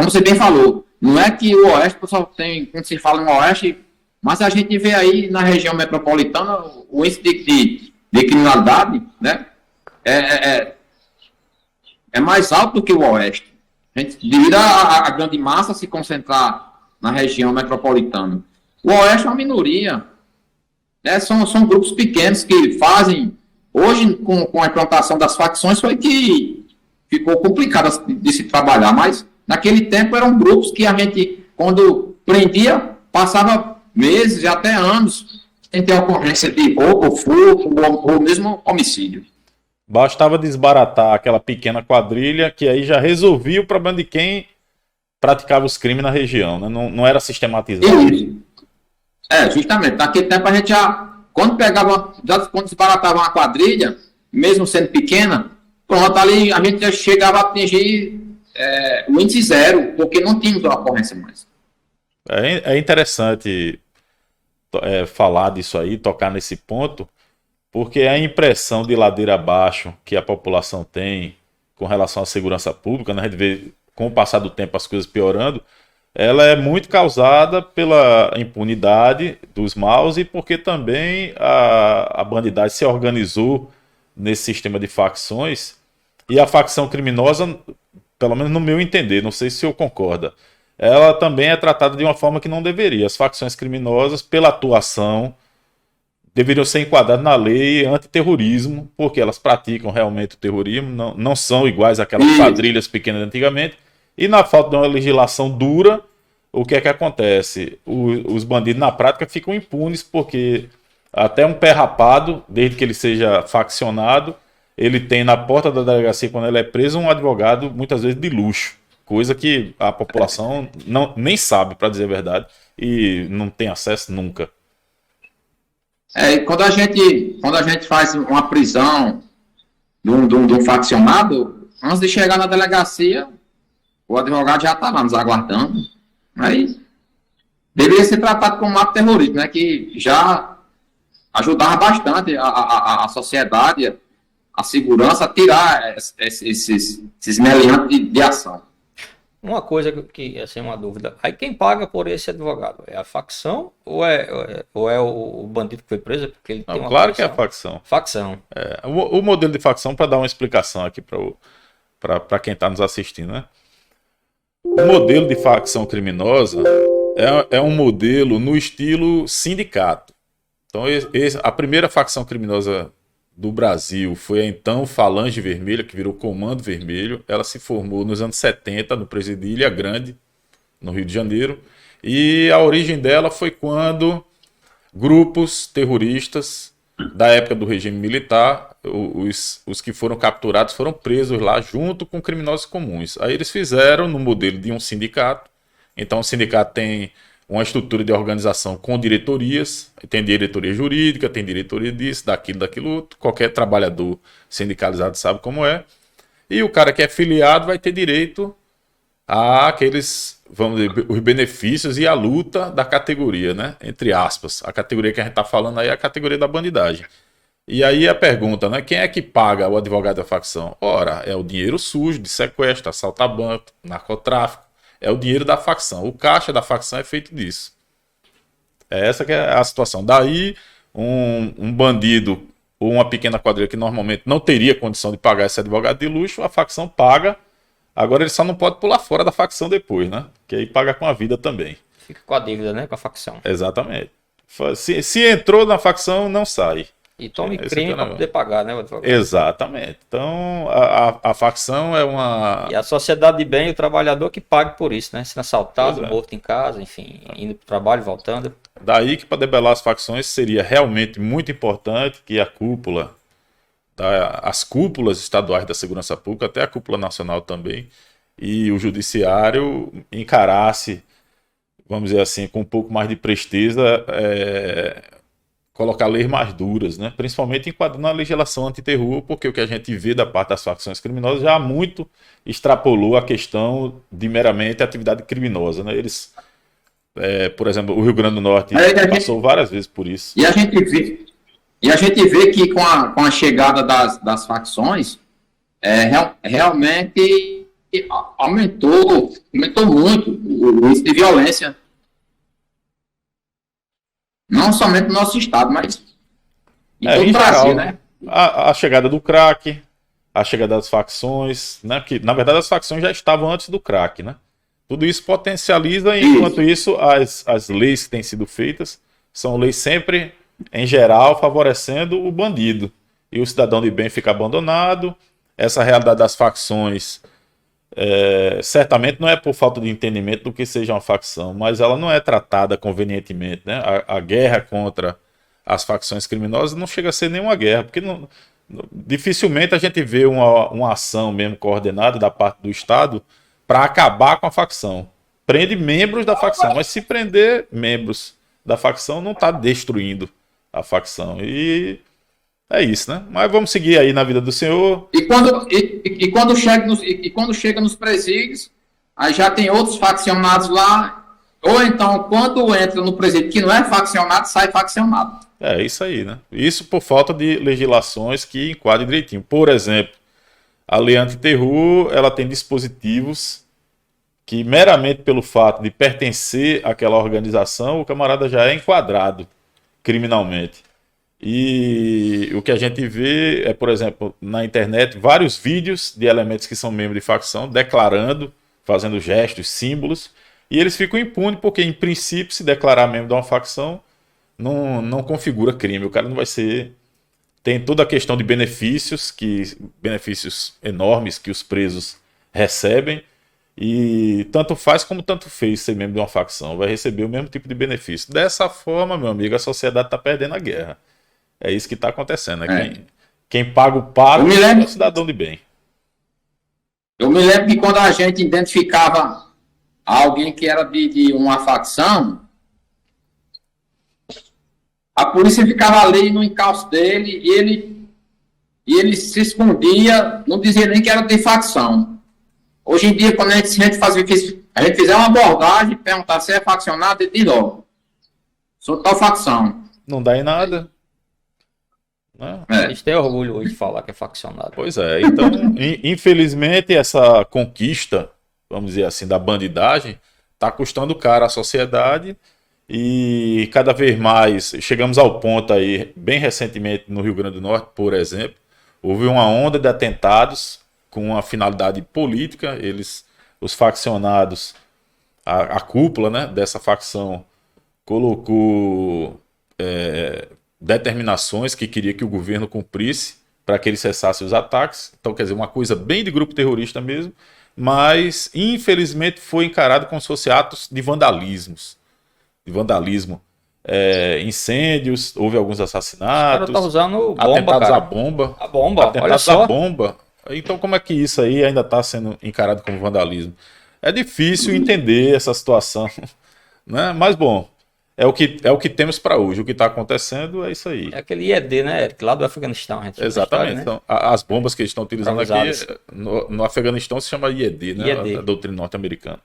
como você bem falou, não é que o Oeste, só tem, quando se fala no Oeste, mas a gente vê aí na região metropolitana o índice de criminalidade, né, é, é, é é mais alto do que o Oeste. Devido à grande massa se concentrar na região metropolitana. O Oeste é uma minoria. Né? São grupos pequenos que fazem. Hoje, com a implantação das facções, foi que ficou complicado de se trabalhar. Mas, naquele tempo, eram grupos que a gente, quando prendia, passava meses e até anos sem ter ocorrência de roubo, furto ou mesmo homicídio. Bastava desbaratar aquela pequena quadrilha que aí já resolvia o problema de quem praticava os crimes na região, né? Não era sistematizado. Isso. Justamente. Naquele tempo a gente já, quando desbaratava uma quadrilha, mesmo sendo pequena, pronto, ali a gente já chegava a atingir o índice zero, porque não tínhamos uma ocorrência mais. É interessante falar disso aí, tocar nesse ponto, porque a impressão de ladeira abaixo que a população tem com relação à segurança pública, né, a gente vê com o passar do tempo as coisas piorando, ela é muito causada pela impunidade dos maus e porque também a bandidagem se organizou nesse sistema de facções e a facção criminosa, pelo menos no meu entender, não sei se o senhor concorda, ela também é tratada de uma forma que não deveria. As facções criminosas, pela atuação, deveriam ser enquadradas na lei antiterrorismo, porque elas praticam realmente o terrorismo, não são iguais àquelas quadrilhas pequenas de antigamente, e na falta de uma legislação dura, o que é que acontece? Os bandidos na prática ficam impunes, porque até um pé rapado, desde que ele seja faccionado, ele tem na porta da delegacia, quando ele é preso, um advogado, muitas vezes de luxo, coisa que a população nem sabe, para dizer a verdade, e não tem acesso nunca. Quando a gente faz uma prisão de um faccionado, antes de chegar na delegacia, o advogado já está lá nos aguardando. Aí deveria ser tratado como um ato terrorista, né? Que já ajudava bastante a sociedade, a segurança, a tirar esses meliantes de ação. Uma coisa que assim, uma dúvida. Aí quem paga por esse advogado? É a facção ou é o bandido que foi preso? Porque ele tem uma claro que é a facção. Facção. O modelo de facção, para dar uma explicação aqui para quem está nos assistindo, né? O modelo de facção criminosa é um modelo no estilo sindicato. Então, a primeira facção criminosa do Brasil foi a então Falange Vermelha, que virou Comando Vermelho. Ela se formou nos anos 70 no presídio de Ilha Grande, no Rio de Janeiro. E a origem dela foi quando grupos terroristas da época do regime militar, os que foram capturados foram presos lá junto com criminosos comuns. Aí eles fizeram no modelo de um sindicato. Então o sindicato tem uma estrutura de organização com diretorias, tem diretoria jurídica, tem diretoria disso, daquilo outro. Qualquer trabalhador sindicalizado sabe como é. E o cara que é filiado vai ter direito àqueles, vamos dizer, os benefícios e a luta da categoria, né? Entre aspas. A categoria que a gente está falando aí é a categoria da bandidagem. E aí a pergunta, né? Quem é que paga o advogado da facção? Ora, é o dinheiro sujo de sequestro, assalto a banco, narcotráfico. É o dinheiro da facção. O caixa da facção é feito disso. Essa que é a situação. Daí, um bandido ou uma pequena quadrilha que normalmente não teria condição de pagar esse advogado de luxo, a facção paga. Agora ele só não pode pular fora da facção depois, né? Que aí paga com a vida também. Fica com a dívida, né? Com a facção. Exatamente. Se entrou na facção, não sai. E tome crime para poder pagar, né, advogado? Exatamente. Então, a facção é uma... E a sociedade de bem, o trabalhador que pague por isso, né? Sendo assaltado, morto em casa, enfim, indo para o trabalho, voltando. Daí que para debelar as facções seria realmente muito importante que a cúpula, as cúpulas estaduais da segurança pública, até a cúpula nacional também, e o judiciário encarasse, vamos dizer assim, com um pouco mais de presteza, colocar leis mais duras, né? Principalmente enquadrando a legislação antiterror, porque o que a gente vê da parte das facções criminosas já muito extrapolou a questão de meramente atividade criminosa, né? Eles, por exemplo, o Rio Grande do Norte passou várias vezes por isso. E a gente vê que com a chegada das facções, realmente aumentou muito o índice de violência, não somente no nosso estado, mas em todo Em o Brasil, geral, né? a chegada do crack, a chegada das facções, né? Que na verdade as facções já estavam antes do crack, né? Tudo isso potencializa, e enquanto isso, as leis que têm sido feitas são leis sempre, em geral, favorecendo o bandido. E o cidadão de bem fica abandonado. Essa realidade das facções, certamente não é por falta de entendimento do que seja uma facção, mas ela não é tratada convenientemente, né? A guerra contra as facções criminosas não chega a ser nenhuma guerra, porque dificilmente a gente vê uma ação mesmo coordenada da parte do Estado para acabar com a facção. Prende membros da facção, mas se prender membros da facção não está destruindo a facção. E é isso, né? Mas vamos seguir aí na vida do senhor. Quando chega nos presídios, aí já tem outros faccionados lá, ou então, quando entra no presídio que não é faccionado, sai faccionado. É isso aí, né? Isso por falta de legislações que enquadrem direitinho. Por exemplo, a lei antiterror, ela tem dispositivos que, meramente pelo fato de pertencer àquela organização, o camarada já é enquadrado criminalmente. E o que a gente vê é, por exemplo, na internet, vários vídeos de elementos que são membros de facção declarando, fazendo gestos, símbolos, e eles ficam impunes porque, em princípio, se declarar membro de uma facção não configura crime. O cara não vai ser... Tem toda a questão de benefícios enormes que os presos recebem, e tanto faz como tanto fez ser membro de uma facção. Vai receber o mesmo tipo de benefício. Dessa forma, meu amigo, a sociedade está perdendo a guerra. É isso que está acontecendo. Quem paga o pato é o cidadão de bem. Eu me lembro que quando a gente identificava alguém que era de uma facção, a polícia ficava ali no encalço dele e ele se escondia, não dizia nem que era de facção. Hoje em dia, quando a gente fizer uma abordagem, perguntar se é faccionado, ele diz logo: sou tal facção. Não dá em nada. Né? A gente tem orgulho hoje de falar que é faccionado. Pois é, então, infelizmente, essa conquista, vamos dizer assim, da bandidagem, está custando caro à sociedade, e cada vez mais chegamos ao ponto aí, bem recentemente no Rio Grande do Norte, por exemplo, houve uma onda de atentados com uma finalidade política. Os faccionados, a cúpula, né, dessa facção colocou determinações que queria que o governo cumprisse para que ele cessasse os ataques. Então, quer dizer, uma coisa bem de grupo terrorista mesmo, mas infelizmente foi encarado como se fosse atos de vandalismo, incêndios, houve alguns assassinatos, Tá usando bomba, atentados cara. à bomba, A bomba, olha atentados só. à bomba. Então, como é que isso aí ainda está sendo encarado como vandalismo? É difícil entender essa situação, né? Mas bom, é o que temos para hoje. O que está acontecendo é isso aí. É aquele IED, né, Eric? Lá do Afeganistão. A gente Exatamente. história, né? Então, as bombas que eles estão utilizando aqui Usadas. no Afeganistão se chama IED, né? IED. A doutrina norte-americana.